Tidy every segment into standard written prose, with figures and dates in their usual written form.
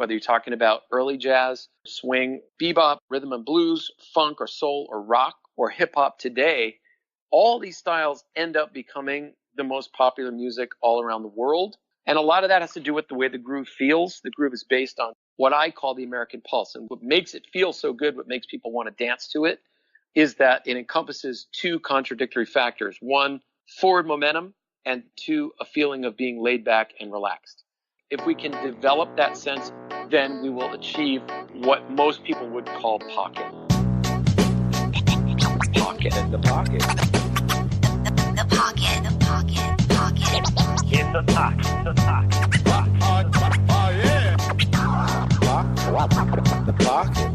whether you're talking about early jazz, swing, bebop, rhythm and blues, funk or soul or rock or hip hop today, all these styles end up becoming the most popular music all around the world. And a lot of that has to do with the way the groove feels. The groove is based on what I call the American pulse. And what makes it feel so good, what makes people want to dance to it, is that it encompasses two contradictory factors. One, forward momentum, and two, a feeling of being laid back and relaxed. If we can develop that sense, then we will achieve what most people would call pocket. Pocket in the pocket. The pocket, the pocket, pocket. In the pocket, the pocket. Oh, yeah. The pocket.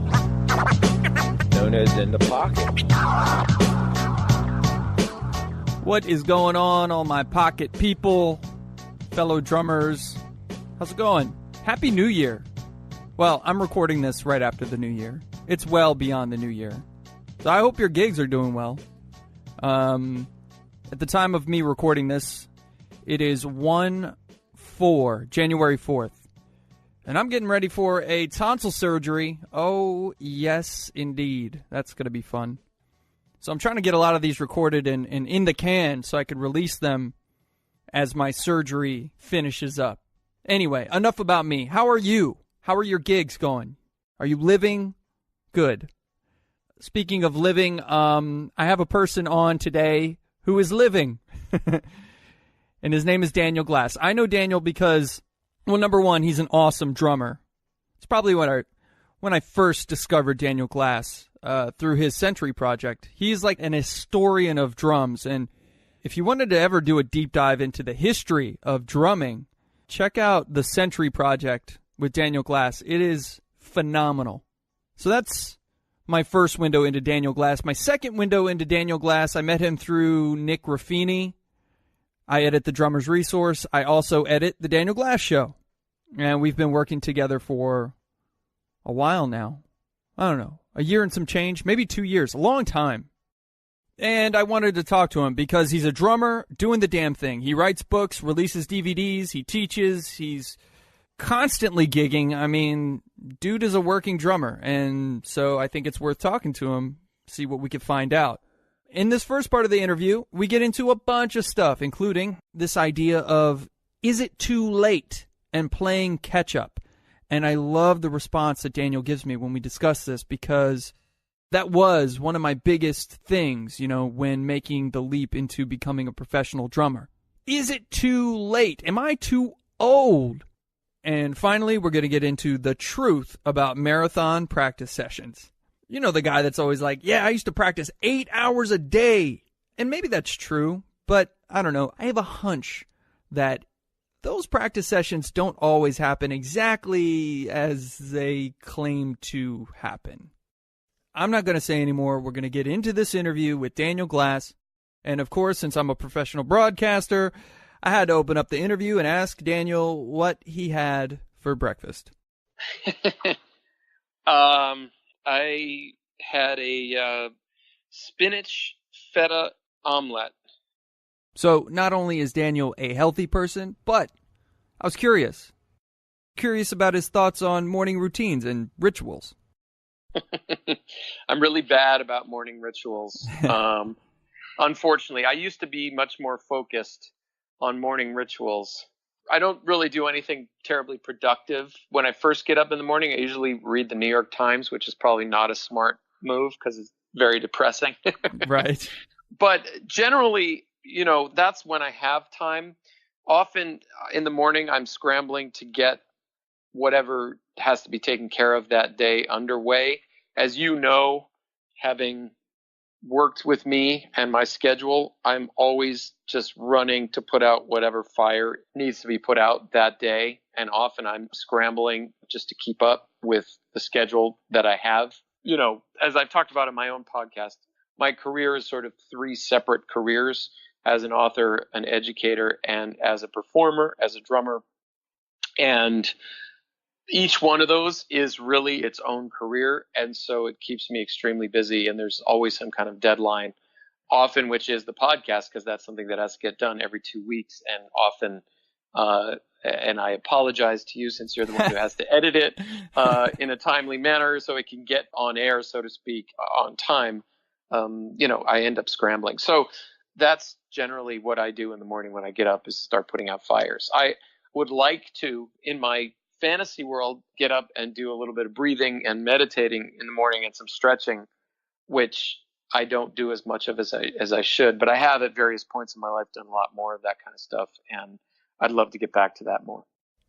Known as in the pocket. What is going on, all my pocket people, fellow drummers? How's it going? Happy New Year. Well, I'm recording this right after the New Year. It's well beyond the New Year. So I hope your gigs are doing well. At the time of me recording this, it is January 4th. And I'm getting ready for a tonsil surgery. Oh, yes, indeed. That's going to be fun. So I'm trying to get a lot of these recorded and in the can so I can release them as my surgery finishes up. Anyway, enough about me. How are you? How are your gigs going? Are you living? Good. Speaking of living, I have a person on today who is living. And his name is Daniel Glass. I know Daniel because, well, number one, he's an awesome drummer. It's probably when I first discovered Daniel Glass through his Century project. He's like an historian of drums. And if you wanted to ever do a deep dive into the history of drumming, check out the Century project with Daniel Glass. It is phenomenal. So that's my first window into Daniel Glass. My second window into Daniel Glass, I met him through Nick Ruffini. I edit the Drummer's Resource. I also edit the Daniel Glass Show. And we've been working together for a while now. I don't know, a year and some change, maybe 2 years, a long time. And I wanted to talk to him because he's a drummer doing the damn thing. He writes books, releases DVDs, he teaches, he's constantly gigging. I mean, dude is a working drummer, and so I think it's worth talking to him, see what we can find out. In this first part of the interview, we get into a bunch of stuff, including this idea of, is it too late, and playing catch-up. And I love the response that Daniel gives me when we discuss this, because that was one of my biggest things, when making the leap into becoming a professional drummer. Is it too late? Am I too old? And finally, we're going to get into the truth about marathon practice sessions. You know, the guy that's always like, yeah, I used to practice 8 hours a day. And maybe that's true, but I don't know. I have a hunch that those practice sessions don't always happen exactly as they claim to happen. I'm not going to say anymore. We're going to get into this interview with Daniel Glass. And of course, since I'm a professional broadcaster, I had to open up the interview and ask Daniel what he had for breakfast. I had a spinach feta omelet. So not only is Daniel a healthy person, but I was curious about his thoughts on morning routines and rituals. I'm really bad about morning rituals. Unfortunately, I used to be much more focused on morning rituals. I don't really do anything terribly productive. When I first get up in the morning, I usually read the New York Times, which is probably not a smart move because it's very depressing. Right. But generally, that's when I have time. Often in the morning, I'm scrambling to get whatever has to be taken care of that day underway. As you know, having worked with me and my schedule, I'm always just running to put out whatever fire needs to be put out that day. And often I'm scrambling just to keep up with the schedule that I have. As I've talked about in my own podcast, my career is sort of 3 separate careers: as an author, an educator, and as a performer, as a drummer. And each one of those is really its own career. And so it keeps me extremely busy. And there's always some kind of deadline, often which is the podcast, because that's something that has to get done every 2 weeks. And often and I apologize to you since you're the one who has to edit it in a timely manner so it can get on air, so to speak, on time. I end up scrambling. So that's generally what I do in the morning when I get up, is start putting out fires. I would like to, in my fantasy world, get up and do a little bit of breathing and meditating in the morning and some stretching, which I don't do as much of as I should, but I have at various points in my life done a lot more of that kind of stuff, and I'd love to get back to that more.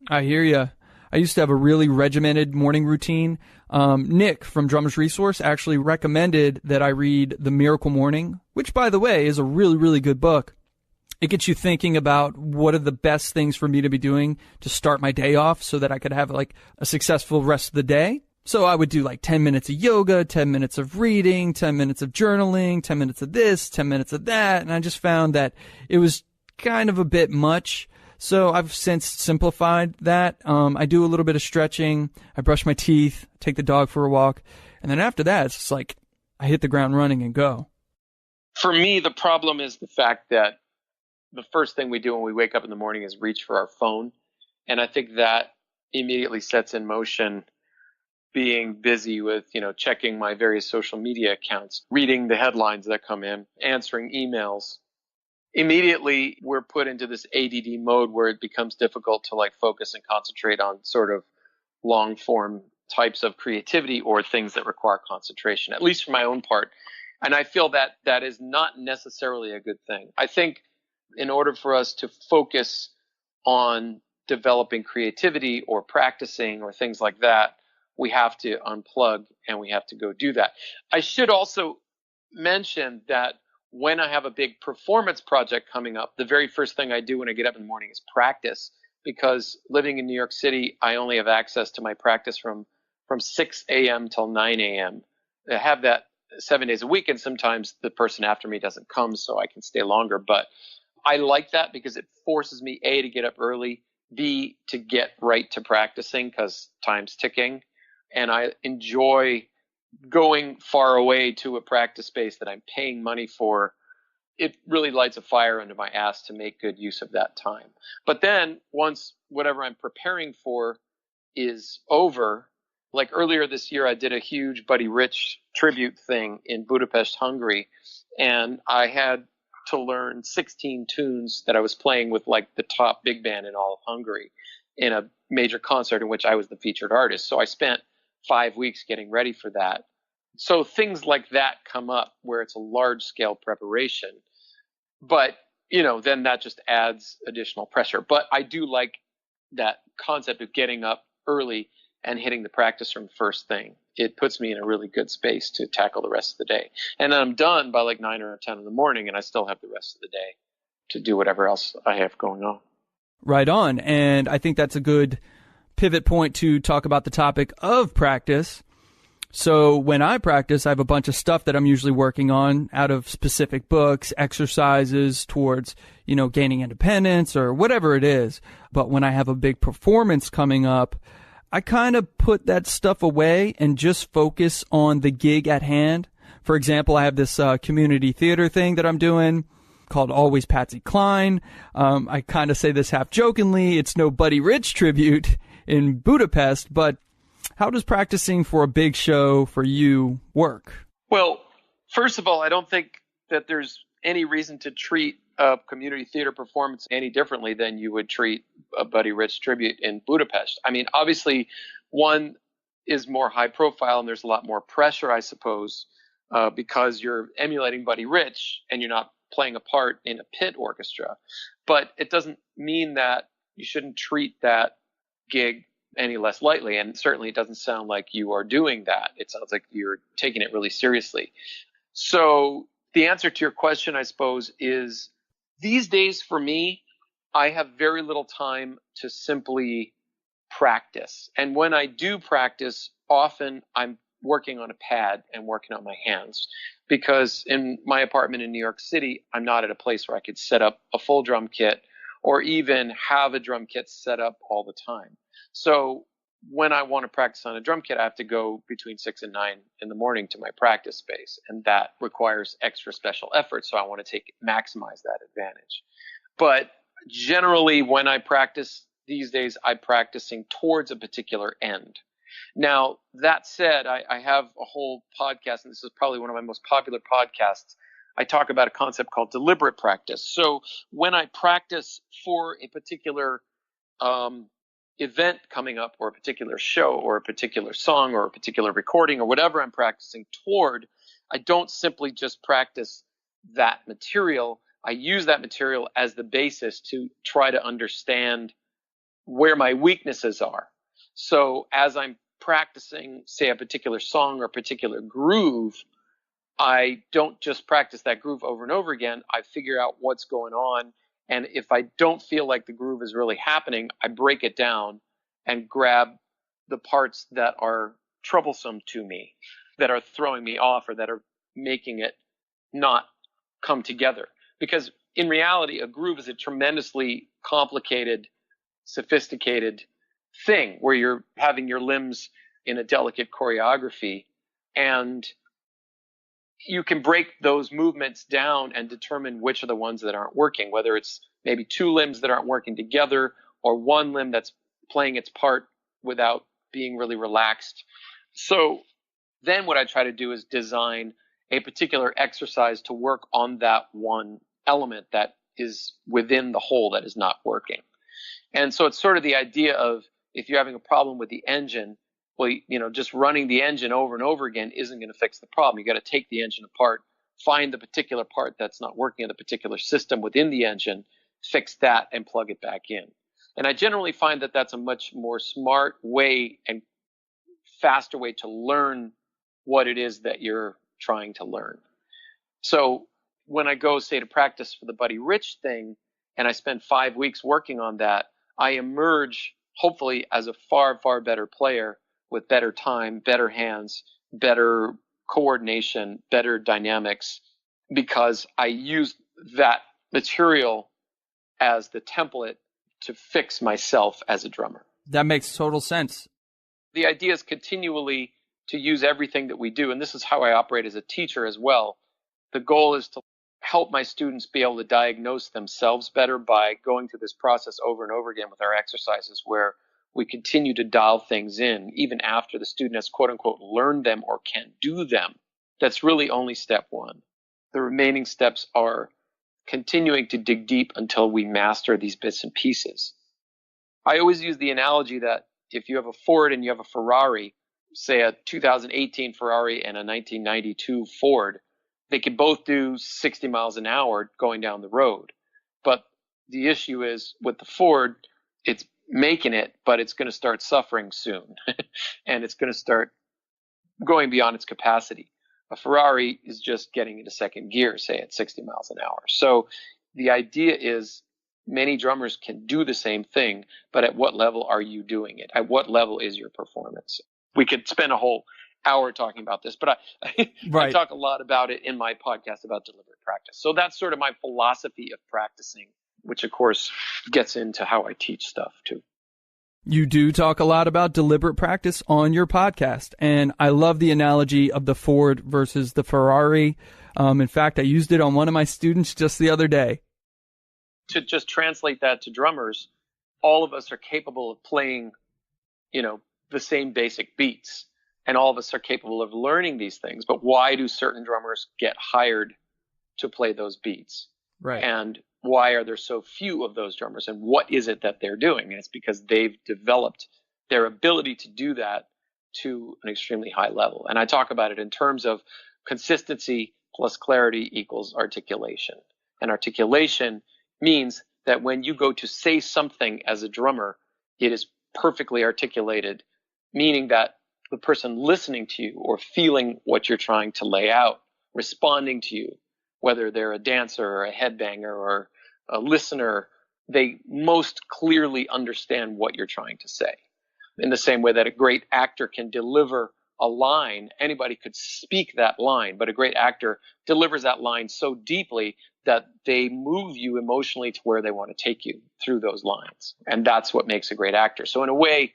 I hear you. I used to have a really regimented morning routine. Nick from Drummer's Resource actually recommended that I read The Miracle Morning, which, by the way, is a really, really good book. It gets you thinking about what are the best things for me to be doing to start my day off so that I could have like a successful rest of the day. So I would do like 10 minutes of yoga, 10 minutes of reading, 10 minutes of journaling, 10 minutes of this, 10 minutes of that. And I just found that it was kind of a bit much. So I've since simplified that. I do a little bit of stretching. I brush my teeth, take the dog for a walk. And then after that, it's just like I hit the ground running and go. For me, the problem is the fact that the first thing we do when we wake up in the morning is reach for our phone. And I think that immediately sets in motion being busy with, checking my various social media accounts, reading the headlines that come in, answering emails. Immediately, we're put into this ADD mode where it becomes difficult to focus and concentrate on sort of long form types of creativity or things that require concentration, at least for my own part. And I feel that that is not necessarily a good thing. I think in order for us to focus on developing creativity or practicing or things like that, we have to unplug and we have to go do that. I should also mention that when I have a big performance project coming up, the very first thing I do when I get up in the morning is practice, because living in New York City, I only have access to my practice from 6 a.m. till 9 a.m. I have that 7 days a week, and sometimes the person after me doesn't come, so I can stay longer. But I like that because it forces me, A, to get up early, B, to get right to practicing because time's ticking. And I enjoy going far away to a practice space that I'm paying money for. It really lights a fire under my ass to make good use of that time. But then once whatever I'm preparing for is over, like earlier this year, I did a huge Buddy Rich tribute thing in Budapest, Hungary. And I had to learn 16 tunes that I was playing with the top big band in all of Hungary in a major concert in which I was the featured artist. So I spent 5 weeks getting ready for that. So things like that come up where it's a large scale preparation, but then that just adds additional pressure. But I do like that concept of getting up early and hitting the practice room first thing. It puts me in a really good space to tackle the rest of the day. And then I'm done by 9 or 10 in the morning, and I still have the rest of the day to do whatever else I have going on. Right on. And I think that's a good pivot point to talk about the topic of practice. So when I practice, I have a bunch of stuff that I'm usually working on out of specific books, exercises towards, gaining independence or whatever it is. But when I have a big performance coming up, I kind of put that stuff away and just focus on the gig at hand. For example, I have this community theater thing that I'm doing called Always Patsy Cline. I kind of say this half jokingly. It's no Buddy Rich tribute in Budapest, but how does practicing for a big show for you work? Well, first of all, I don't think that there's any reason to treat a community theater performance any differently than you would treat a Buddy Rich tribute in Budapest. I mean, obviously, one is more high profile and there's a lot more pressure, I suppose, because you're emulating Buddy Rich and you're not playing a part in a pit orchestra. But it doesn't mean that you shouldn't treat that gig any less lightly, and certainly it doesn't sound like you are doing that. It sounds like you're taking it really seriously. So the answer to your question, I suppose, is these days for me, I have very little time to simply practice. And when I do practice, often I'm working on a pad and working on my hands, because in my apartment in New York City, I'm not at a place where I could set up a full drum kit or even have a drum kit set up all the time. So when I want to practice on a drum kit, I have to go between 6 and 9 in the morning to my practice space. And that requires extra special effort. So I want to maximize that advantage. But generally, when I practice, these days I'm practicing towards a particular end. Now, that said, I have a whole podcast, and this is probably one of my most popular podcasts. I talk about a concept called deliberate practice. So when I practice for a particular event coming up, or a particular show, or a particular song, or a particular recording, or whatever I'm practicing toward, I don't simply just practice that material. I use that material as the basis to try to understand where my weaknesses are. So as I'm practicing, say, a particular song or a particular groove, I don't just practice that groove over and over again. I figure out what's going on. And if I don't feel like the groove is really happening, I break it down and grab the parts that are troublesome to me, that are throwing me off, or that are making it not come together. Because in reality, a groove is a tremendously complicated, sophisticated thing where you're having your limbs in a delicate choreography, and you can break those movements down and determine which are the ones that aren't working, whether it's maybe two limbs that aren't working together, or one limb that's playing its part without being really relaxed. So then what I try to do is design a particular exercise to work on that one element that is within the whole that is not working. And so it's sort of the idea of, if you're having a problem with the engine, well, just running the engine over and over again isn't going to fix the problem. You got to take the engine apart, find the particular part that's not working in the particular system within the engine, fix that, and plug it back in. And I generally find that that's a much more smart way and faster way to learn what it is that you're trying to learn. So when I go, say, to practice for the Buddy Rich thing, and I spend 5 weeks working on that, I emerge hopefully as a far, far better player, with better time, better hands, better coordination, better dynamics, because I used that material as the template to fix myself as a drummer. That makes total sense. The idea is continually to use everything that we do, and this is how I operate as a teacher as well. The goal is to help my students be able to diagnose themselves better by going through this process over and over again with our exercises, where we continue to dial things in even after the student has, quote unquote, learned them or can do them. That's really only step one. The remaining steps are continuing to dig deep until we master these bits and pieces. I always use the analogy that if you have a Ford and you have a Ferrari, say a 2018 Ferrari and a 1992 Ford, they can both do 60 miles an hour going down the road. But the issue is with the Ford, it's making it, but it's going to start suffering soon. And it's going to start going beyond its capacity. A Ferrari is just getting into second gear, say at 60 miles an hour. So the idea is many drummers can do the same thing, but at what level are you doing it? At what level is your performance? We could spend a whole hour talking about this, but I talk a lot about it in my podcast about deliberate practice. So that's sort of my philosophy of practicing, which of course gets into how I teach stuff too. You do talk a lot about deliberate practice on your podcast, and I love the analogy of the Ford versus the Ferrari. In fact, I used it on one of my students just the other day. To just translate that to drummers, all of us are capable of playing, the same basic beats, and all of us are capable of learning these things. But why do certain drummers get hired to play those beats? Right. And why are there so few of those drummers, and what is it that they're doing? And it's because they've developed their ability to do that to an extremely high level. And I talk about it in terms of consistency plus clarity equals articulation. And articulation means that when you go to say something as a drummer, it is perfectly articulated, meaning that the person listening to you or feeling what you're trying to lay out, responding to you, whether they're a dancer or a headbanger or a listener, they most clearly understand what you're trying to say. In the same way that a great actor can deliver a line, anybody could speak that line, but a great actor delivers that line so deeply that they move you emotionally to where they want to take you through those lines. And that's what makes a great actor. So in a way,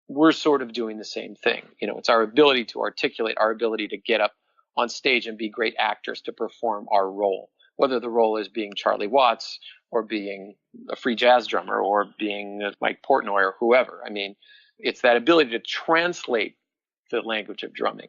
we're sort of doing the same thing. It's our ability to articulate, our ability to get up on stage and be great actors to perform our role. whether the role is being Charlie Watts or being a free jazz drummer or being Mike Portnoy or whoever. I mean, it's that ability to translate the language of drumming.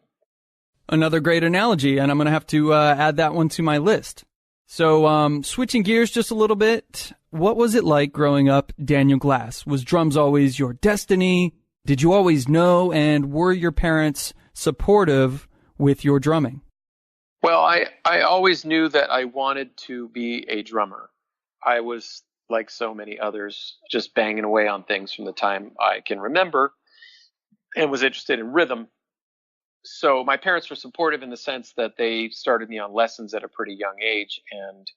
Another great analogy, and I'm going to have to add that one to my list. So switching gears just a little bit, what was it like growing up Daniel Glass? Was drums always your destiny? Did you always know, and were your parents supportive with your drumming? Well, I always knew that I wanted to be a drummer. I was, like so many others, just banging away on things from the time I can remember and was interested in rhythm. So my parents were supportive in the sense that they started me on lessons at a pretty young age. And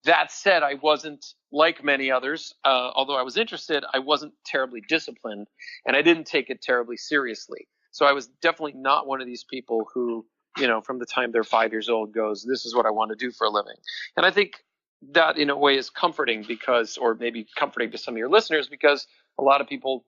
that said, I wasn't like many others. Although I was interested, I wasn't terribly disciplined, and I didn't take it terribly seriously. So I was definitely not one of these people who, from the time they're 5 years old goes, this is what I want to do for a living. And I think that in a way is comforting because, or maybe comforting to some of your listeners, because a lot of people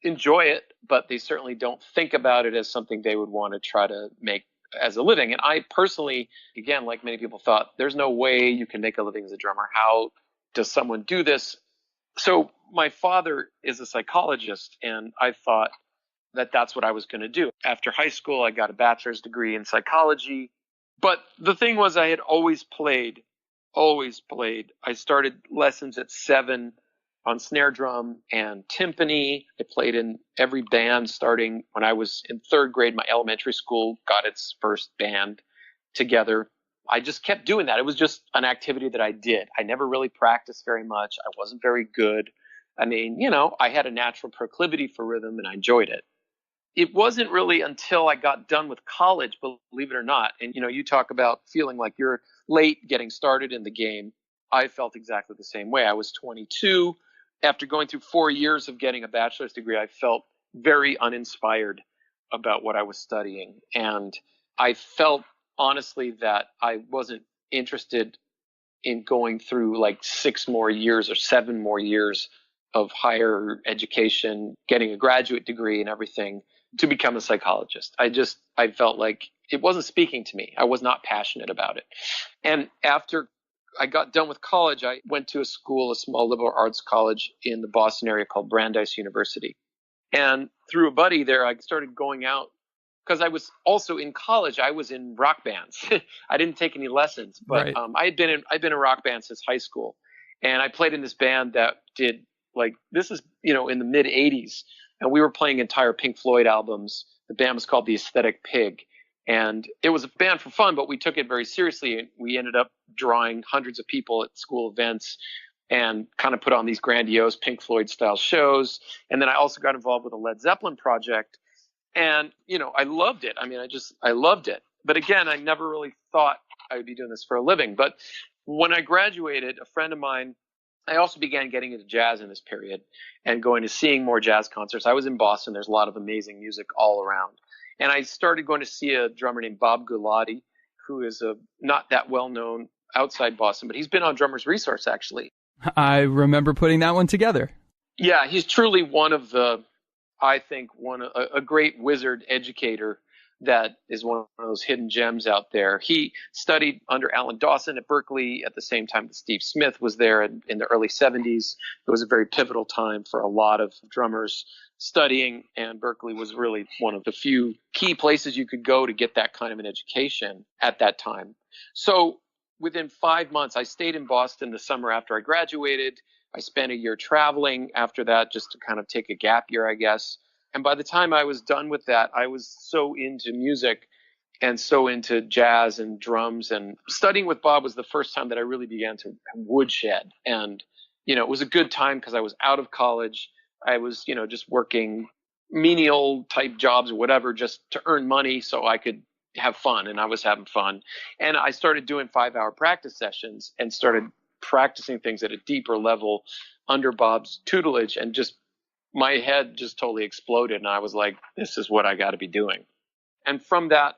enjoy it, but they certainly don't think about it as something they would want to try to make as a living. And I personally, again, like many people, thought there's no way you can make a living as a drummer. How does someone do this? So my father is a psychologist, and I thought that that's what I was going to do. After high school, I got a bachelor's degree in psychology. But the thing was, I had always played. I started lessons at 7 on snare drum and timpani. I played in every band starting when I was in 3rd grade. My elementary school got its first band together. I just kept doing that. It was just an activity that I did. I never really practiced very much. I wasn't very good. I mean, I had a natural proclivity for rhythm and I enjoyed it. It wasn't really until I got done with college, believe it or not. And, you talk about feeling like you're late getting started in the game. I felt exactly the same way. I was 22. After going through 4 years of getting a bachelor's degree, I felt very uninspired about what I was studying. And I felt, honestly, that I wasn't interested in going through like 6 more years or 7 more years of higher education, getting a graduate degree and everything to become a psychologist. I felt like it wasn't speaking to me. I was not passionate about it. And after I got done with college, I went to a small liberal arts college in the Boston area called Brandeis University. And through a buddy there, I started going out because I was also in college. I was in rock bands. I didn't take any lessons, but Right. I'd been in a rock band since high school. And I played in this band that did this is, in the mid 80s. And we were playing entire Pink Floyd albums. The band was called The Aesthetic Pig. And it was a band for fun, but we took it very seriously. We ended up drawing hundreds of people at school events and kind of put on these grandiose Pink Floyd style shows. And then I also got involved with a Led Zeppelin project. And, I loved it. I mean, I loved it. But again, I never really thought I would be doing this for a living. But when I graduated, a friend of mine, I also began getting into jazz in this period and going to seeing more jazz concerts. I was in Boston. There's a lot of amazing music all around. And I started going to see a drummer named Bob Gulati, who is not that well known outside Boston, but he's been on Drummers Resource, actually. I remember putting that one together. Yeah, he's truly one of a great wizard educator that is one of those hidden gems out there. He studied under Alan Dawson at Berklee at the same time that Steve Smith was there in the early 70s. It was a very pivotal time for a lot of drummers studying, and Berklee was really one of the few key places you could go to get that kind of an education at that time. So within 5 months, I stayed in Boston the summer after I graduated. I spent a year traveling after that just to kind of take a gap year, I guess. And by the time I was done with that, I was so into music and so into jazz and drums. And studying with Bob was the first time that I really began to woodshed. And, it was a good time because I was out of college. I was, just working menial type jobs or whatever just to earn money so I could have fun. And I was having fun. And I started doing 5-hour practice sessions and started practicing things at a deeper level under Bob's tutelage, and just my head just totally exploded. And I was like, this is what I got to be doing. And from that,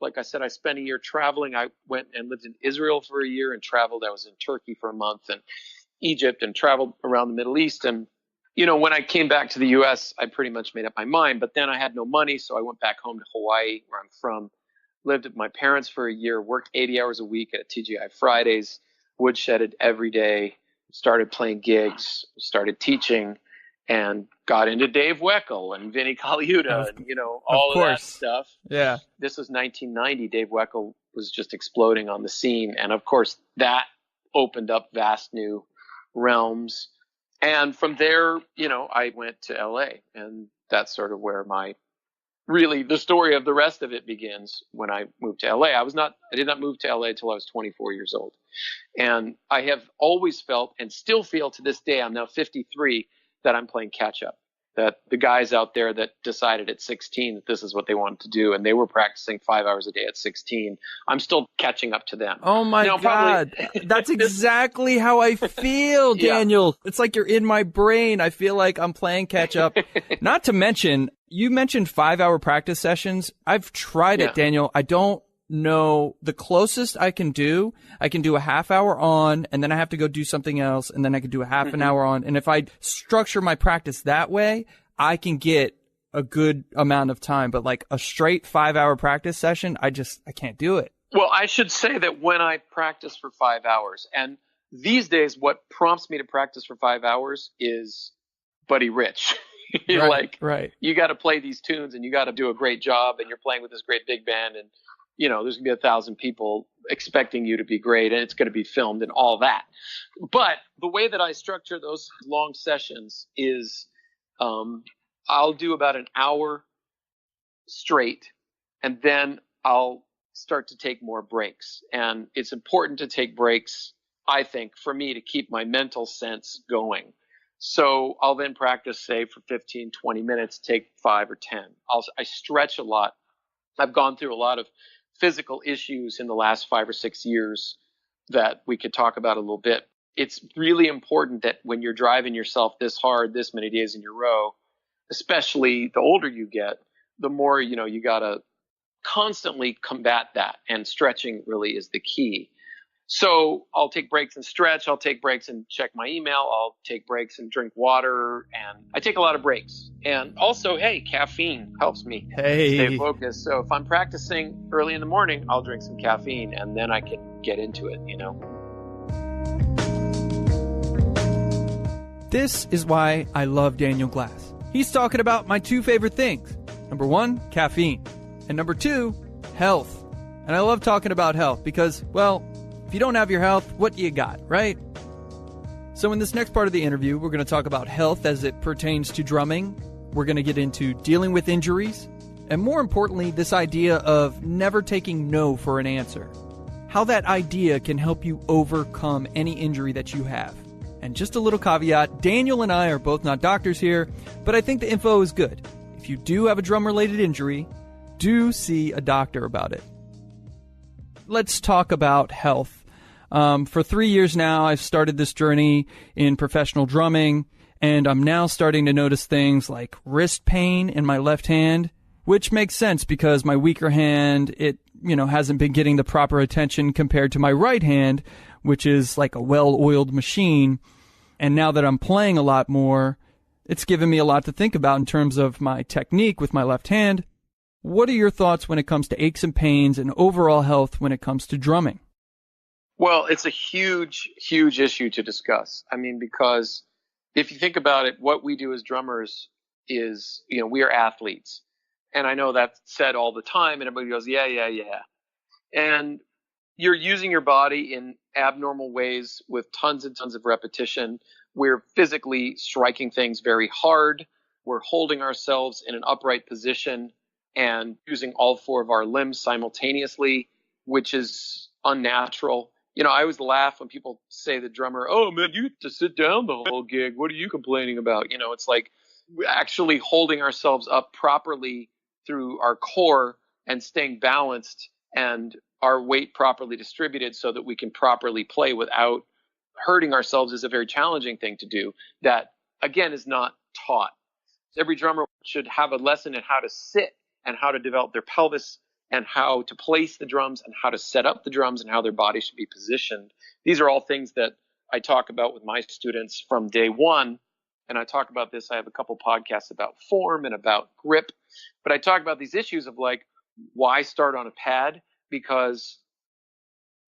like I said, I spent a year traveling. I went and lived in Israel for a year and traveled. I was in Turkey for a month and Egypt and traveled around the Middle East. And, when I came back to the U.S., I pretty much made up my mind. But then I had no money, so I went back home to Hawaii, where I'm from, lived with my parents for a year, worked 80 hours a week at TGI Fridays, woodshedded every day, started playing gigs, started teaching, and got into Dave Weckl and Vinnie Colaiuta and, all of that stuff. Yeah. This was 1990. Dave Weckl was just exploding on the scene. And of course, that opened up vast new realms. And from there, I went to LA, and that's sort of where the story of the rest of it begins. When I moved to LA, I did not move to LA till I was 24 years old. And I have always felt, and still feel to this day, I'm now 53, that I'm playing catch up. That the guys out there that decided at 16 that this is what they wanted to do, and they were practicing 5 hours a day at 16, I'm still catching up to them. Oh my God. That's exactly how I feel, Daniel. Yeah. It's like you're in my brain. I feel like I'm playing catch up. Not to mention, you mentioned 5-hour practice sessions. I've tried it, Daniel. I don't know the closest I can do a half hour on, and then I have to go do something else, and then I can do a half an hour on. And if I structure my practice that way, I can get a good amount of time. But like a straight 5-hour practice session, I can't do it. Well, I should say that when I practice for 5 hours, and these days what prompts me to practice for 5 hours is Buddy Rich. Right. You got to play these tunes, and you got to do a great job, and you're playing with this great big band, and there's going to be 1,000 people expecting you to be great, and it's going to be filmed and all that. But the way that I structure those long sessions is I'll do about an hour straight, and then I'll start to take more breaks. And it's important to take breaks, I think, for me to keep my mental sense going. So I'll then practice, say, for 15, 20 minutes, take 5 or 10. I stretch a lot. I've gone through a lot of physical issues in the last 5 or 6 years that we could talk about a little bit. It's really important that when you're driving yourself this hard, this many days in a row, especially the older you get, the more, you got to constantly combat that. And stretching really is the key. So I'll take breaks and stretch. I'll take breaks and check my email. I'll take breaks and drink water. And I take a lot of breaks. And also, caffeine helps me stay focused. So if I'm practicing early in the morning, I'll drink some caffeine, and then I can get into it, This is why I love Daniel Glass. He's talking about my 2 favorite things. Number 1, caffeine. And number 2, health. And I love talking about health because, well, if you don't have your health, what do you got, right? So in this next part of the interview, we're going to talk about health as it pertains to drumming. We're going to get into dealing with injuries. And more importantly, this idea of never taking no for an answer. How that idea can help you overcome any injury that you have. And just a little caveat, Daniel and I are both not doctors here, but I think the info is good. If you do have a drum-related injury, do see a doctor about it. Let's talk about health. For 3 years now, I've started this journey in professional drumming, and I'm now starting to notice things like wrist pain in my left hand, which makes sense because my weaker hand, it hasn't been getting the proper attention compared to my right hand, which is like a well-oiled machine. And now that I'm playing a lot more, it's given me a lot to think about in terms of my technique with my left hand. What are your thoughts when it comes to aches and pains and overall health when it comes to drumming? Well, it's a huge, huge issue to discuss. I mean, because if you think about it, what we do as drummers is, we are athletes. And I know that's said all the time, and everybody goes, yeah. And you're using your body in abnormal ways with tons and tons of repetition. We're physically striking things very hard. We're holding ourselves in an upright position and using all 4 of our limbs simultaneously, which is unnatural. I always laugh when people say the drummer, oh man, you have to sit down the whole gig. What are you complaining about? It's like we're actually holding ourselves up properly through our core and staying balanced and our weight properly distributed so that we can properly play without hurting ourselves is a very challenging thing to do that, again, is not taught. Every drummer should have a lesson in how to sit and how to develop their pelvis and how to place the drums and how to set up the drums and how their body should be positioned. These are all things that I talk about with my students from day one. And I talk about this. I have a couple podcasts about form and about grip. But I talk about these issues of like, why start on a pad? Because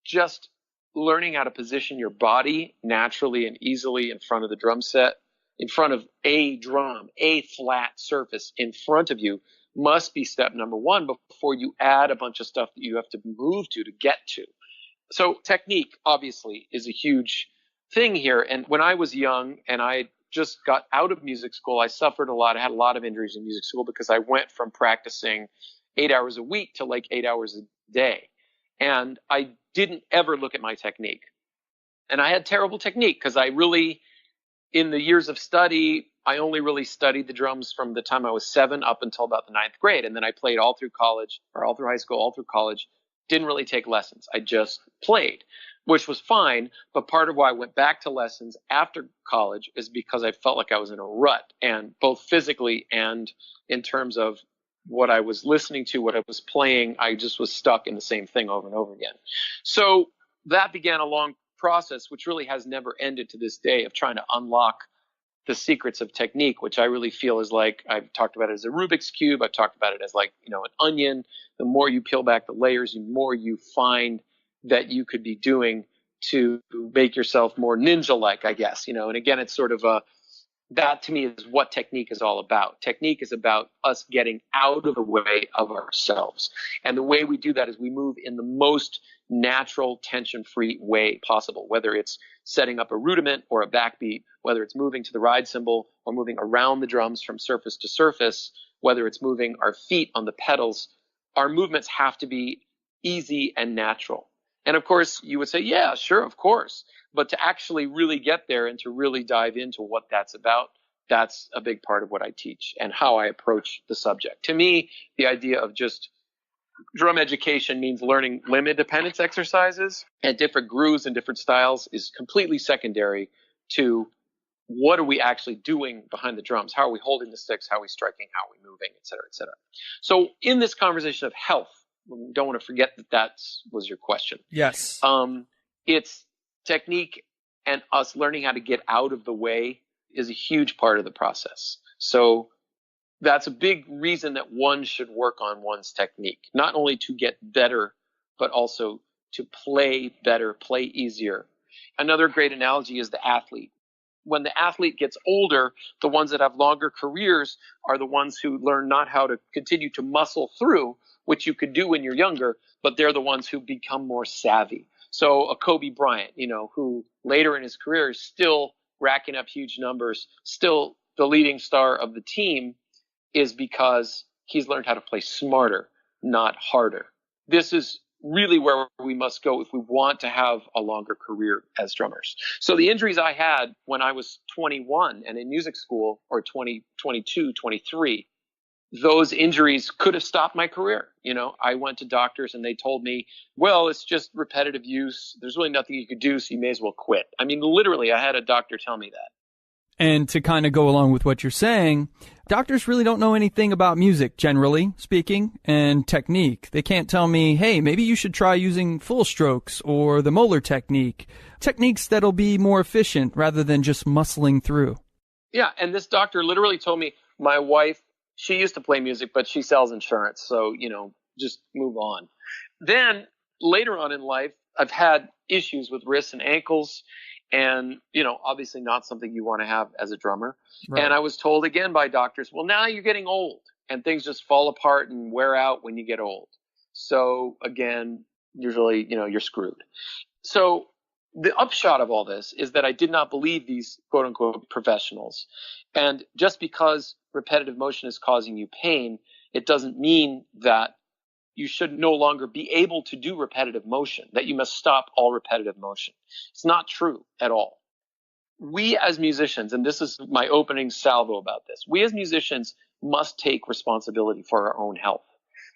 just learning how to position your body naturally and easily in front of the drum set, in front of a drum, a flat surface in front of you, must be step number one before you add a bunch of stuff that you have to move to get to. So technique, obviously, is a huge thing here. And when I was young and I just got out of music school, I suffered a lot. I had a lot of injuries in music school because I went from practicing 8 hours a week to like 8 hours a day. And I didn't ever look at my technique. And I had terrible technique because I really, in the years of study, I only really studied the drums from the time I was 7 up until about the 9th grade. And then I played all through college, or all through high school, all through college. Didn't really take lessons. I just played, which was fine. But part of why I went back to lessons after college is because I felt like I was in a rut, and both physically and in terms of what I was listening to, what I was playing, I just was stuck in the same thing over and over again. So that began a long process, which really has never ended to this day, of trying to unlock the secrets of technique, which I really feel is like, I've talked about it as a Rubik's Cube. I've talked about it as like, an onion. The more you peel back the layers, the more you find that you could be doing to make yourself more ninja-like, I guess, and again, it's sort of that to me is what technique is all about. Technique is about us getting out of the way of ourselves. And the way we do that is we move in the most natural, tension-free way possible, whether it's setting up a rudiment or a backbeat, whether it's moving to the ride cymbal or moving around the drums from surface to surface, whether it's moving our feet on the pedals. Our movements have to be easy and natural. And of course, you would say, yeah, sure, of course. But to actually really get there and to really dive into what that's about, that's a big part of what I teach and how I approach the subject. To me, the idea of just drum education means learning limb independence exercises and different grooves and different styles is completely secondary to what are we actually doing behind the drums? How are we holding the sticks? How are we striking? How are we moving, et cetera, et cetera. So in this conversation of health, don't want to forget that was your question. Yes. It's technique, and us learning how to get out of the way is a huge part of the process. So that's a big reason that one should work on one's technique, not only to get better, but also to play better, play easier. Another great analogy is the athlete. When the athlete gets older, the ones that have longer careers are the ones who learn not how to continue to muscle through, which you could do when you're younger, but they're the ones who become more savvy. So a Kobe Bryant, who later in his career is still racking up huge numbers, still the leading star of the team, is because he's learned how to play smarter, not harder. This is really where we must go if we want to have a longer career as drummers. So the injuries I had when I was 21 and in music school, or 20, 22, 23, those injuries could have stopped my career. I went to doctors and they told me, well, it's just repetitive use. There's really nothing you could do, so you may as well quit. I mean, literally, I had a doctor tell me that. And to kind of go along with what you're saying, doctors really don't know anything about music, generally speaking, and technique. They can't tell me, hey, maybe you should try using full strokes or the Moeller technique, techniques that'll be more efficient rather than just muscling through. Yeah, and this doctor literally told me, my wife, she used to play music, but she sells insurance, so, just move on. Then later on in life, I've had issues with wrists and ankles, and, obviously not something you want to have as a drummer. Right. And I was told again by doctors, well, now you're getting old and things just fall apart and wear out when you get old. So again, usually, you're screwed. So the upshot of all this is that I did not believe these quote unquote professionals. And just because repetitive motion is causing you pain, it doesn't mean that you should no longer be able to do repetitive motion, that you must stop all repetitive motion. It's not true at all. We as musicians, and this is my opening salvo about this, we as musicians must take responsibility for our own health.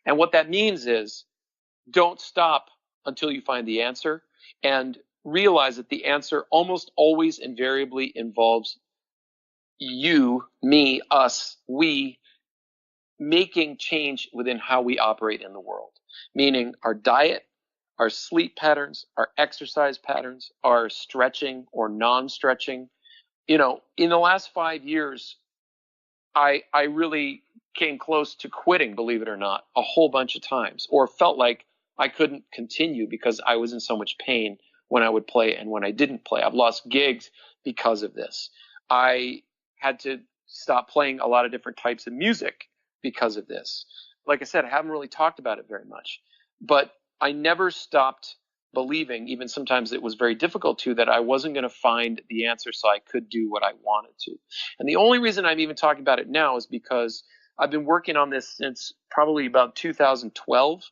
And what that means is don't stop until you find the answer, and realize that the answer almost always invariably involves you, me, us, we, making change within how we operate in the world, meaning our diet, our sleep patterns, our exercise patterns, our stretching or non-stretching. In the last 5 years, I really came close to quitting, believe it or not, a whole bunch of times, or felt like I couldn't continue because I was in so much pain when I would play and when I didn't play. I've lost gigs because of this. I had to stop playing a lot of different types of music because of this. Like I said, I haven't really talked about it very much, but I never stopped believing, even sometimes it was very difficult to, that I wasn't going to find the answer so I could do what I wanted to. And the only reason I'm even talking about it now is because I've been working on this since probably about 2012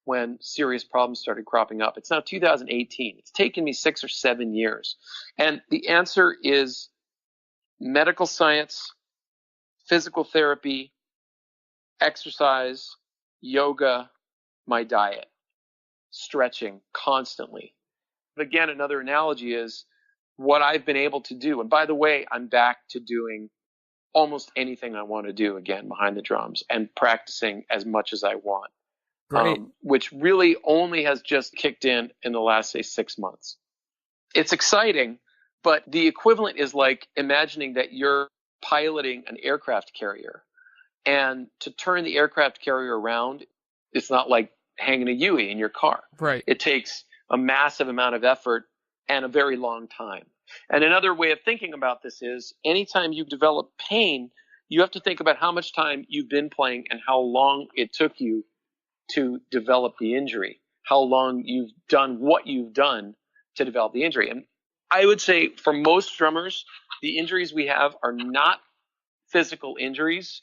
when serious problems started cropping up. It's now 2018. It's taken me 6 or 7 years. And the answer is medical science, physical therapy, exercise, yoga, my diet, stretching constantly. But again, another analogy is what I've been able to do. And by the way, I'm back to doing almost anything I want to do again behind the drums and practicing as much as I want. Great. Which really only has just kicked in the last, say, 6 months. It's exciting, but the equivalent is like imagining that you're piloting an aircraft carrier. And to turn the aircraft carrier around, it's not like hanging a UE in your car. Right. It takes a massive amount of effort and a very long time. And another way of thinking about this is anytime you develop pain, you have to think about how much time you've been playing and how long it took you to develop the injury, how long you've done what you've done to develop the injury. And I would say for most drummers, the injuries we have are not physical injuries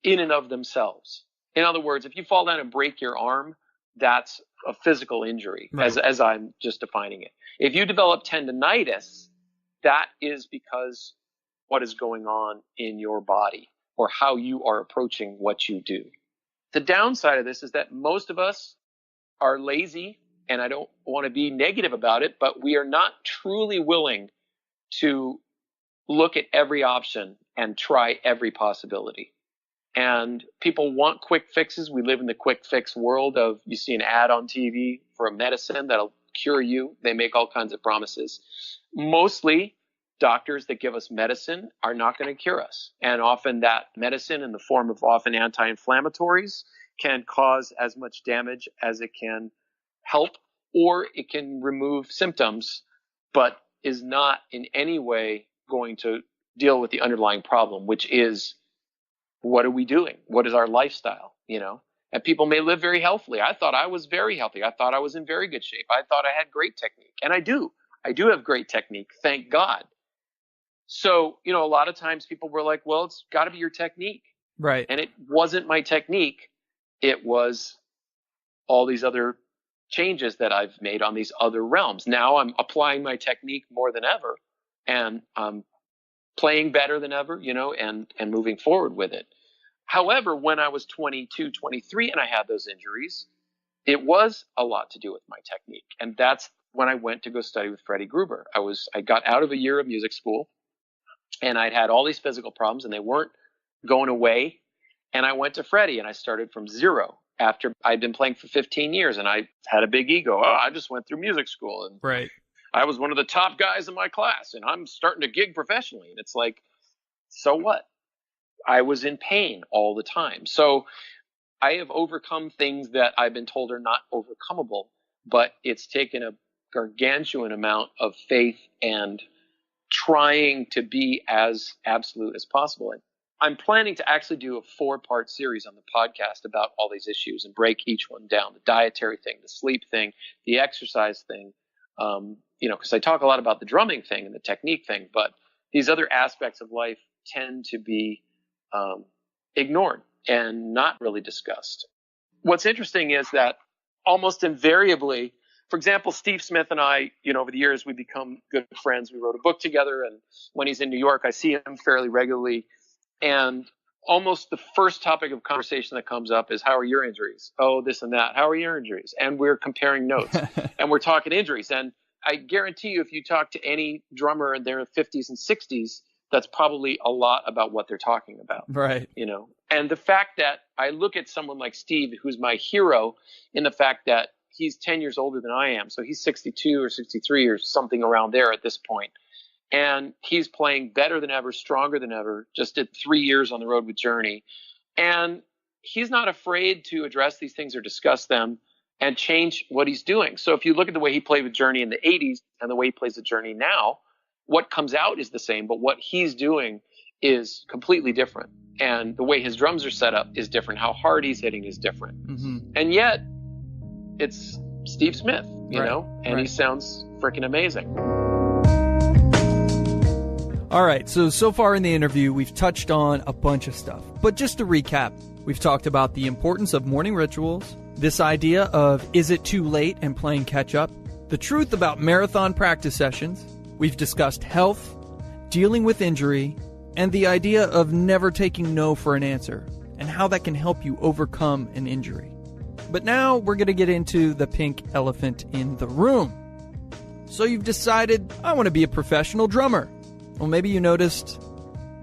in and of themselves. In other words, if you fall down and break your arm, that's a physical injury, Right. as I'm just defining it. If you develop tendonitis, that is because what is going on in your body or how you are approaching what you do. The downside of this is that most of us are lazy, and I don't want to be negative about it, but we are not truly willing to look at every option and try every possibility. And people want quick fixes. We live in the quick fix world of you see an ad on TV for a medicine that'll cure you. They make all kinds of promises. Mostly doctors that give us medicine are not going to cure us. And often that medicine in the form of often anti-inflammatories can cause as much damage as it can help, or it can remove symptoms, but is not in any way going to deal with the underlying problem, which is what are we doing? What is our lifestyle? And people may live very healthily. I thought I was very healthy. I thought I was in very good shape. I thought I had great technique. And I do have great technique. Thank God. So, a lot of times people were like, well, it's got to be your technique. Right. And it wasn't my technique. It was all these other changes that I've made on these other realms. Now I'm applying my technique more than ever, and I'm playing better than ever, and moving forward with it. However, when I was 22, 23, and I had those injuries, it was a lot to do with my technique. And that's when I went to go study with Freddie Gruber. I got out of a year of music school, and I'd had all these physical problems, and they weren't going away. And I went to Freddie, and I started from zero after I'd been playing for 15 years, and I had a big ego. Oh, I just went through music school, and Right. I was one of the top guys in my class, and I'm starting to gig professionally. And it's like, so what? I was in pain all the time. So I have overcome things that I've been told are not overcomable, but it's taken a gargantuan amount of faith and trying to be as absolute as possible. And I'm planning to actually do a 4-part series on the podcast about all these issues and break each one down: the dietary thing, the sleep thing, the exercise thing, because I talk a lot about the drumming thing and the technique thing, but these other aspects of life tend to be ignored and not really discussed. What's interesting is that almost invariably, for example, Steve Smith and I, over the years, we've become good friends. We wrote a book together, and when he's in New York, I see him fairly regularly. And almost the first topic of conversation that comes up is, how are your injuries? Oh, this and that. How are your injuries? And we're comparing notes and we're talking injuries. And I guarantee you, if you talk to any drummer in their 50s and 60s, that's probably a lot about what they're talking about. Right. And the fact that I look at someone like Steve, who's my hero, in the fact that he's 10 years older than I am. So he's 62 or 63 or something around there at this point. And he's playing better than ever, stronger than ever, just did 3 years on the road with Journey. And he's not afraid to address these things or discuss them. and change what he's doing. So if you look at the way he played with Journey in the 80s and the way he plays with Journey now, what comes out is the same, but what he's doing is completely different. And the way his drums are set up is different. How hard he's hitting is different. Mm-hmm. And yet, it's Steve Smith, you Right, know, and he right. sounds freaking amazing. All right, so far in the interview, we've touched on a bunch of stuff. But just to recap, we've talked about the importance of morning rituals, this idea of is it too late and playing catch up, the truth about marathon practice sessions, we've discussed health, dealing with injury, and the idea of never taking no for an answer, and how that can help you overcome an injury. But now we're going to get into the pink elephant in the room. So you've decided, I want to be a professional drummer. Well, maybe you noticed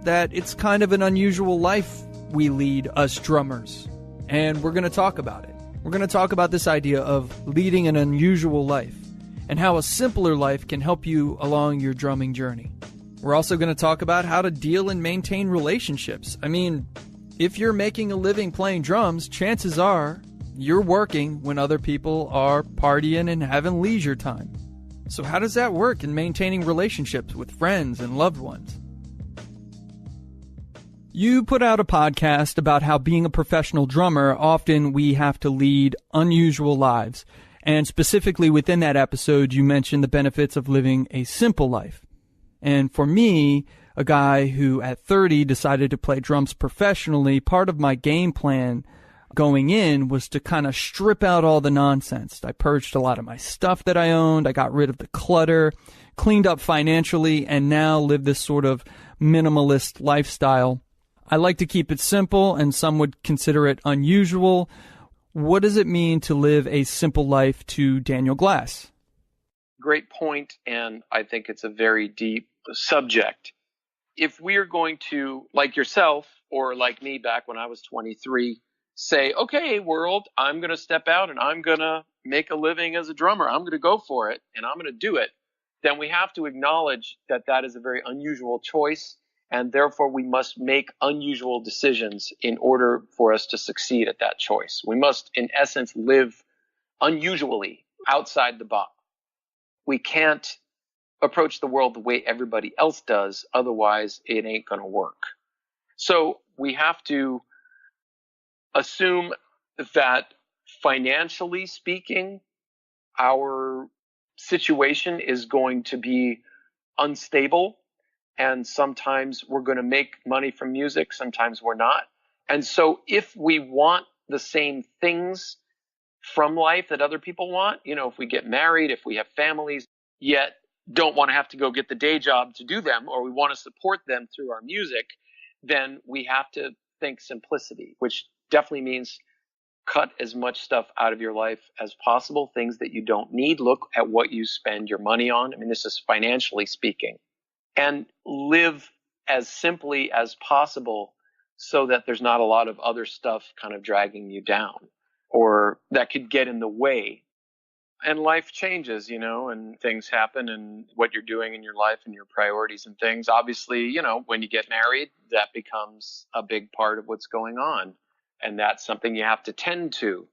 that it's kind of an unusual life we lead, us drummers. And we're going to talk about it. We're going to talk about this idea of leading an unusual life and how a simpler life can help you along your drumming journey. We're also going to talk about how to deal and maintain relationships. I mean, if you're making a living playing drums, chances are you're working when other people are partying and having leisure time. So how does that work in maintaining relationships with friends and loved ones? You put out a podcast about how being a professional drummer, often we have to lead unusual lives. And specifically within that episode, you mentioned the benefits of living a simple life. And for me, a guy who at 30 decided to play drums professionally, part of my game plan going in was to kind of strip out all the nonsense. I purged a lot of my stuff that I owned. I got rid of the clutter, cleaned up financially, and now live this sort of minimalist lifestyle. I like to keep it simple, and some would consider it unusual. What does it mean to live a simple life to Daniel Glass? Great point, and I think it's a very deep subject. If we are going to, like yourself or like me back when I was 23, say, okay, world, I'm going to step out and I'm going to make a living as a drummer. I'm going to go for it and I'm going to do it. Then we have to acknowledge that that is a very unusual choice, and therefore we must make unusual decisions in order for us to succeed at that choice. We must, in essence, live unusually outside the box. We can't approach the world the way everybody else does. Otherwise, it ain't going to work. So we have to assume that financially speaking, our situation is going to be unstable. And sometimes we're going to make money from music. Sometimes we're not. And so if we want the same things from life that other people want, you know, if we get married, if we have families, yet don't want to have to go get the day job to do them, or we want to support them through our music, then we have to think simplicity, which definitely means cut as much stuff out of your life as possible, things that you don't need. Look at what you spend your money on. I mean, this is financially speaking. And live as simply as possible so that there's not a lot of other stuff kind of dragging you down or that could get in the way. And life changes, you know, and things happen, and what you're doing in your life and your priorities and things. Obviously, you know, when you get married, that becomes a big part of what's going on. And that's something you have to tend to.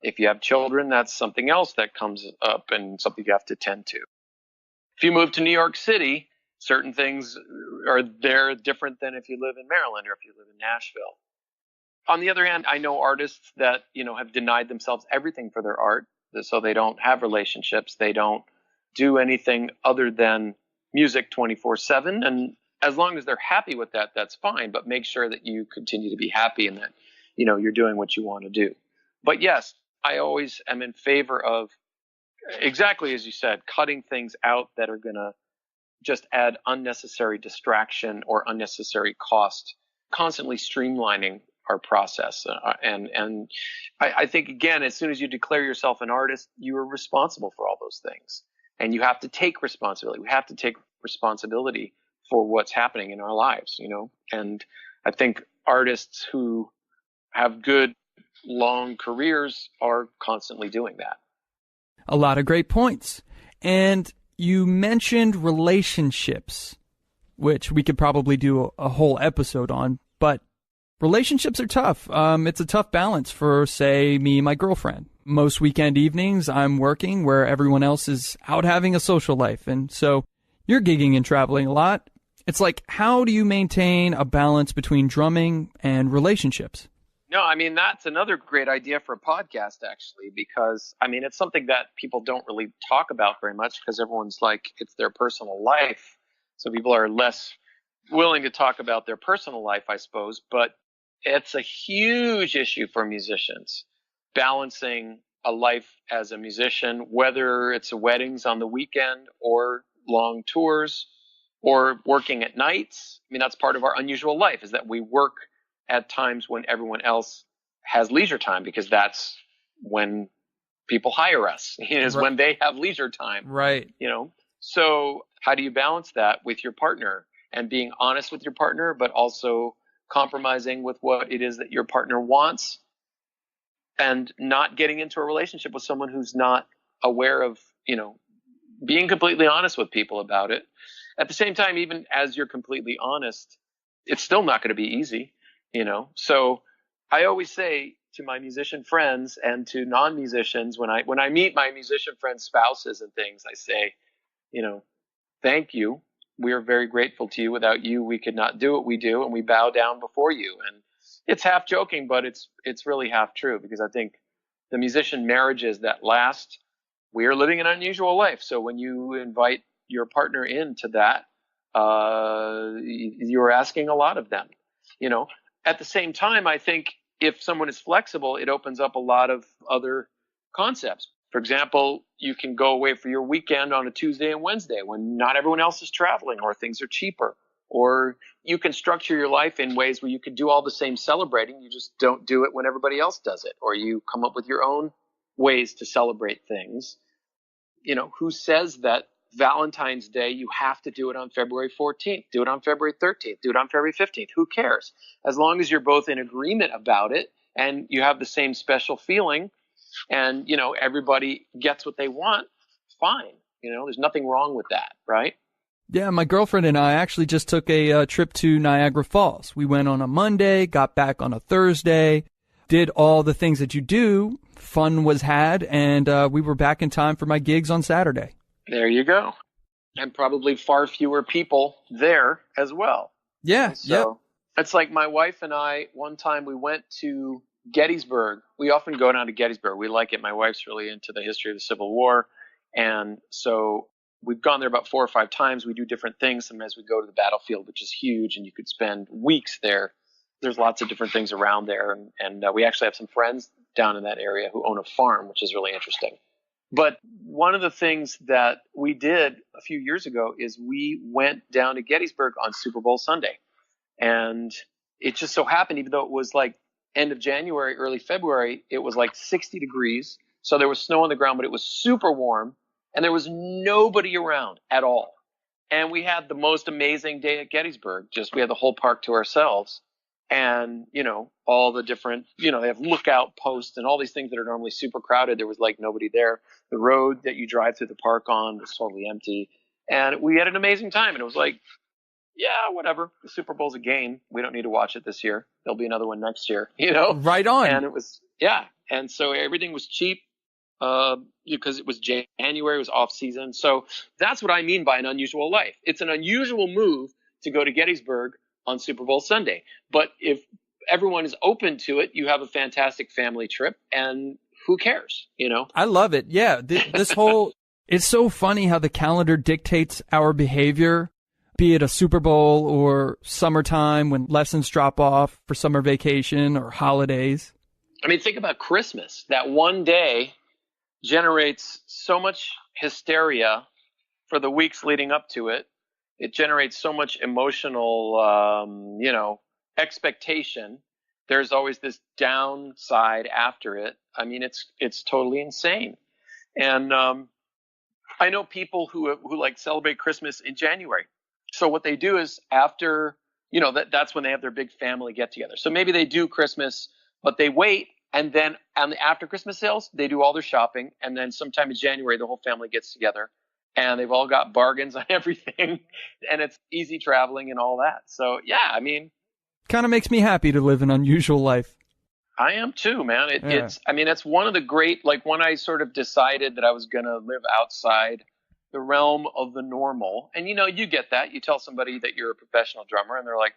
If you have children, that's something else that comes up and something you have to tend to. If you move to New York City, certain things are there different than if you live in Maryland or if you live in Nashville. On the other hand, I know artists that, you know, have denied themselves everything for their art. So they don't have relationships. They don't do anything other than music 24/7. And as long as they're happy with that, that's fine. But make sure that you continue to be happy and that, you know, you're doing what you want to do. But yes, I always am in favor of, exactly as you said, cutting things out that are going to just add unnecessary distraction or unnecessary cost, constantly streamlining our process. And I think, again, as soon as you declare yourself an artist, you are responsible for all those things. And you have to take responsibility. We have to take responsibility for what's happening in our lives, you know. And I think artists who have good, long careers are constantly doing that. A lot of great points. And you mentioned relationships, which we could probably do a whole episode on, but Relationships are tough. It's a tough balance for, say, me and my girlfriend. Most weekend evenings, I'm working where everyone else is out having a social life. And so you're gigging and traveling a lot. It's like, how do you maintain a balance between drumming and relationships? No, I mean, that's another great idea for a podcast, actually, because, I mean, it's something that people don't really talk about very much because everyone's like, it's their personal life. So people are less willing to talk about their personal life, I suppose. But it's a huge issue for musicians, balancing a life as a musician, whether it's weddings on the weekend or long tours or working at nights. I mean, that's part of our unusual life, is that we work at times when everyone else has leisure time, because that's when people hire us, is when they have leisure time. Right. So how do you balance that with your partner and being honest with your partner, but also compromising with what it is that your partner wants, and not getting into a relationship with someone who's not aware of, being completely honest with people about it. At the same time, even as you're completely honest, it's still not going to be easy, So I always say to my musician friends and to non-musicians, when I meet my musician friends' spouses and things, I say, thank you. We are very grateful to you. Without you, we could not do what we do, and we bow down before you. And it's half joking, but it's really half true, because I think the musician marriages that last, we are living an unusual life. So when you invite your partner into that, you're asking a lot of them. At the same time, I think if someone is flexible, it opens up a lot of other concepts. For example, you can go away for your weekend on a Tuesday and Wednesday when not everyone else is traveling or things are cheaper. Or you can structure your life in ways where you can do all the same celebrating. You just don't do it when everybody else does it. Or you come up with your own ways to celebrate things. Who says that Valentine's Day, you have to do it on February 14th, do it on February 13th, do it on February 15th? Who cares? As long as you're both in agreement about it and you have the same special feeling, and, everybody gets what they want, fine. There's nothing wrong with that, right? Yeah, my girlfriend and I actually just took a trip to Niagara Falls. We went on a Monday, got back on a Thursday, did all the things that you do. Fun was had, and we were back in time for my gigs on Saturday. There you go. And probably far fewer people there as well. Yeah, so It's like my wife and I, one time we went to Gettysburg. We often go down to Gettysburg. We like it. My wife's really into the history of the Civil War. And so we've gone there about 4 or 5 times. We do different things. Sometimes we go to the battlefield, which is huge, and you could spend weeks there. There's lots of different things around there. And we actually have some friends down in that area who own a farm, which is really interesting. But one of the things that we did a few years ago is we went down to Gettysburg on Super Bowl Sunday. And it just so happened, even though it was like end of January, early February, it was like 60 degrees. So there was snow on the ground, but it was super warm, and there was nobody around at all. And we had the most amazing day at Gettysburg. We had the whole park to ourselves. And, all the different, they have lookout posts and all these things that are normally super crowded. There was like nobody there. The road that you drive through the park on was totally empty. And we had an amazing time. And it was like, yeah, whatever. The Super Bowl's a game. We don't need to watch it this year. There'll be another one next year, Right on. And it was, yeah. And so everything was cheap because it was January, it was off season. So that's what I mean by an unusual life. It's an unusual move to go to Gettysburg on Super Bowl Sunday. But if everyone is open to it, you have a fantastic family trip, and who cares, I love it. Yeah. This whole, it's so funny how the calendar dictates our behavior, be it a Super Bowl or summertime when lessons drop off for summer vacation or holidays. I mean, think about Christmas. That one day generates so much hysteria for the weeks leading up to it. It generates so much emotional, expectation. There's always this downside after it. I mean, it's totally insane. And I know people who like celebrate Christmas in January. So what they do is after, that's when they have their big family get together. So maybe they do Christmas, but they wait, and then on the after Christmas sales, they do all their shopping, and then sometime in January, the whole family gets together, and they've all got bargains on everything, and it's easy traveling and all that. So yeah, I mean, Kind of makes me happy to live an unusual life. I am too, man. It's one of the great, like when I sort of decided that I was going to live outside the realm of the normal. And, you get that. You tell somebody that you're a professional drummer and they're like,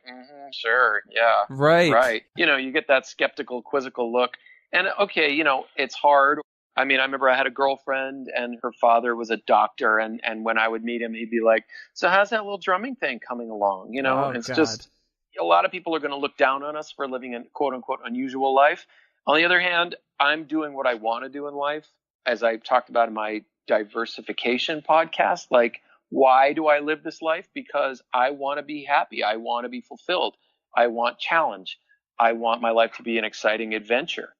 sure, yeah. Right. You get that skeptical, quizzical look. And, okay, it's hard. I remember I had a girlfriend and her father was a doctor. And when I would meet him, he'd be like, so how's that little drumming thing coming along? Oh, it's God. just, a lot of people are going to look down on us for living a quote unquote unusual life. On the other hand, I'm doing what I want to do in life. As I talked about in my diversification podcast, like, why do I live this life? Because I want to be happy. I want to be fulfilled. I want challenge. I want my life to be an exciting adventure.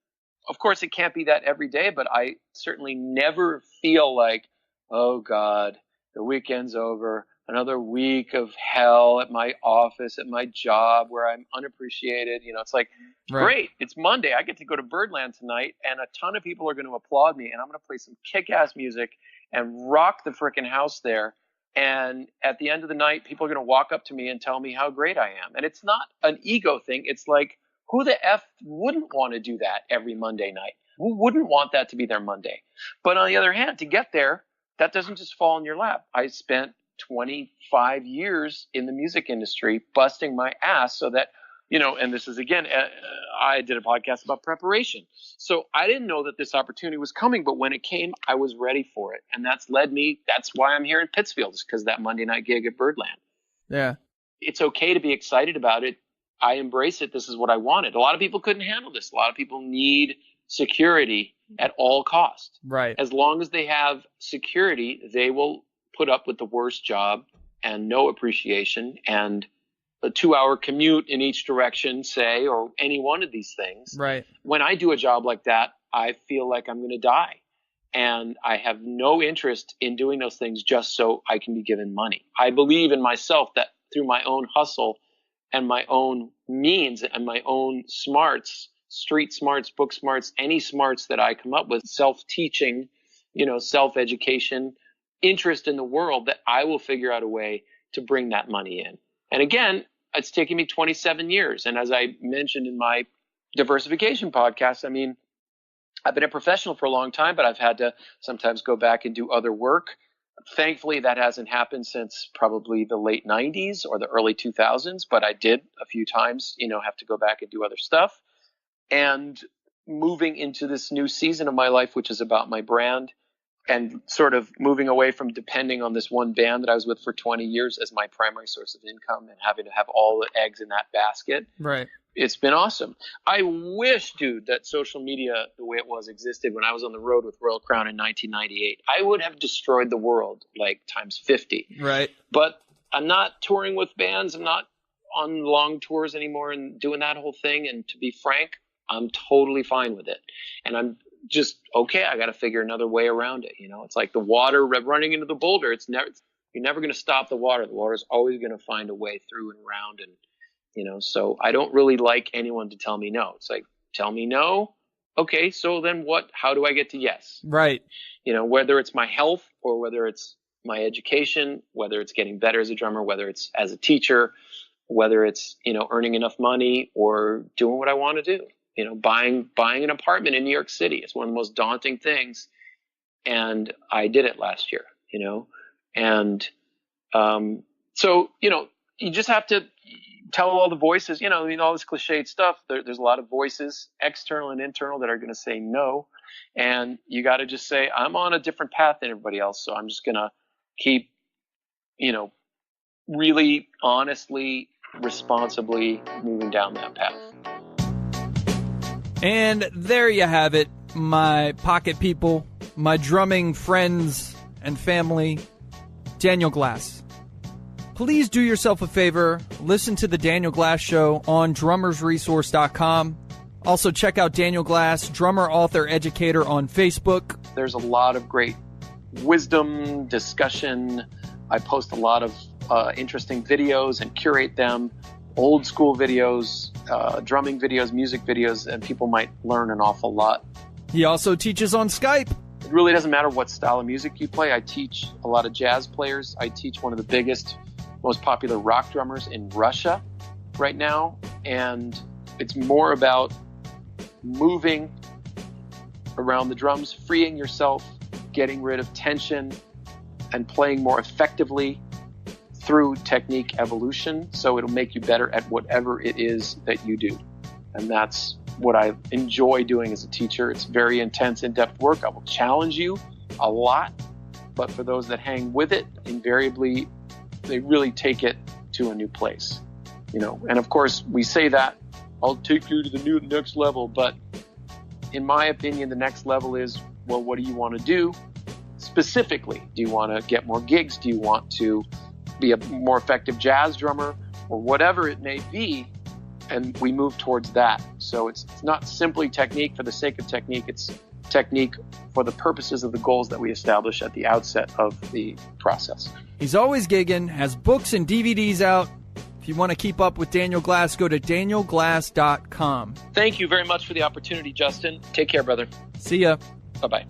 Of course, it can't be that every day, but I certainly never feel like, oh God, the weekend's over. Another week of hell at my office, at my job where I'm unappreciated. It's like, Right. Great. It's Monday. I get to go to Birdland tonight and a ton of people are going to applaud me and I'm going to play some kick-ass music and rock the frickin' house there. And at the end of the night, people are going to walk up to me and tell me how great I am. And it's not an ego thing. It's like, who the F wouldn't want to do that every Monday night? Who wouldn't want that to be their Monday? But on the other hand, to get there, that doesn't just fall in your lap. I spent 25 years in the music industry busting my ass so that, and this is again, I did a podcast about preparation. So I didn't know that this opportunity was coming, but when it came, I was ready for it. And that's why I'm here in Pittsfield, is because that Monday night gig at Birdland. Yeah. It's okay to be excited about it. I embrace it. This is what I wanted. A lot of people couldn't handle this. A lot of people need security at all costs. Right. As long as they have security, they will put up with the worst job and no appreciation and a 2-hour commute in each direction, say, or any one of these things. Right. When I do a job like that, I feel like I'm going to die. And I have no interest in doing those things just so I can be given money. I believe in myself that through my own hustle and my own means and my own smarts, street smarts, book smarts, any smarts that I come up with, self-teaching, self-education, interest in the world, that I will figure out a way to bring that money in. And again, it's taken me 27 years. And as I mentioned in my diversification podcast, I've been a professional for a long time, but I've had to sometimes go back and do other work. Thankfully, that hasn't happened since probably the late 90s or the early 2000s, but I did a few times, have to go back and do other stuff. And moving into this new season of my life, which is about my brand, and sort of moving away from depending on this one band that I was with for 20 years as my primary source of income and having to have all the eggs in that basket. Right. It's been awesome. I wish, dude, that social media, the way it was, existed when I was on the road with Royal Crown in 1998. I would have destroyed the world like times 50. Right. But I'm not touring with bands. I'm not on long tours anymore and doing that whole thing. And to be frank, I'm totally fine with it. And I'm just, okay, I got to figure another way around it. It's like the water running into the boulder. You're never going to stop the water. The water's always going to find a way through and around. And, so I don't really like anyone to tell me no. It's like, tell me no. Okay. So then how do I get to yes? Right. Whether it's my health or whether it's my education, whether it's getting better as a drummer, whether it's as a teacher, whether it's, earning enough money or doing what I want to do. Buying an apartment in New York City. It's one of the most daunting things. And I did it last year, and so, you just have to tell all the voices, all this cliched stuff. There's a lot of voices, external and internal, that are going to say no. And you got to just say, I'm on a different path than everybody else. So I'm just going to keep, really honestly, responsibly moving down that path. And there you have it, my pocket people, my drumming friends and family, Daniel Glass. Please do yourself a favor, listen to The Daniel Glass Show on drummersresource.com. Also check out Daniel Glass, drummer, author, educator on Facebook. There's a lot of great wisdom, discussion. I post a lot of interesting videos and curate them. Old school videos, drumming videos, music videos, and people might learn an awful lot. He also teaches on Skype. It really doesn't matter what style of music you play. I teach a lot of jazz players. I teach one of the biggest, most popular rock drummers in Russia. right now, and it's more about moving around the drums, freeing yourself, getting rid of tension, and playing more effectively through technique evolution, so it'll make you better at whatever it is that you do. And that's what I enjoy doing as a teacher. It's very intense, in-depth work. I will challenge you a lot, but for those that hang with it, invariably, they really take it to a new place. And of course, we say that, I'll take you to the next level, but in my opinion, the next level is, well, what do you want to do specifically? Do you want to get more gigs? Do you want to be a more effective jazz drummer, or whatever it may be? And we move towards that. So it's not simply technique for the sake of technique. It's technique for the purposes of the goals that we establish at the outset of the process. He's always gigging, has books and DVDs out. If you want to keep up with Daniel Glass, go to danielglass.com. Thank you very much for the opportunity, Justin. Take care, brother. See ya. Bye-bye.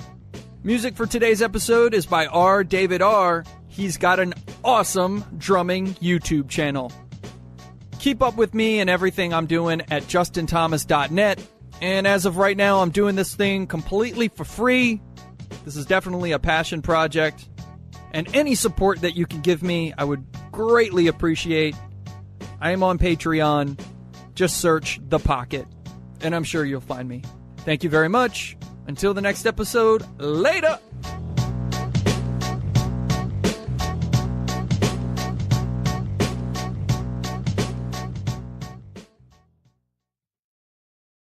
Music for today's episode is by R. David R. He's got an awesome drumming YouTube channel. Keep up with me and everything I'm doing at justinthomas.net. And as of right now, I'm doing this thing completely for free. This is definitely a passion project. And any support that you can give me, I would greatly appreciate. I am on Patreon. Just search The Pocket, and I'm sure you'll find me. Thank you very much. Until the next episode, later!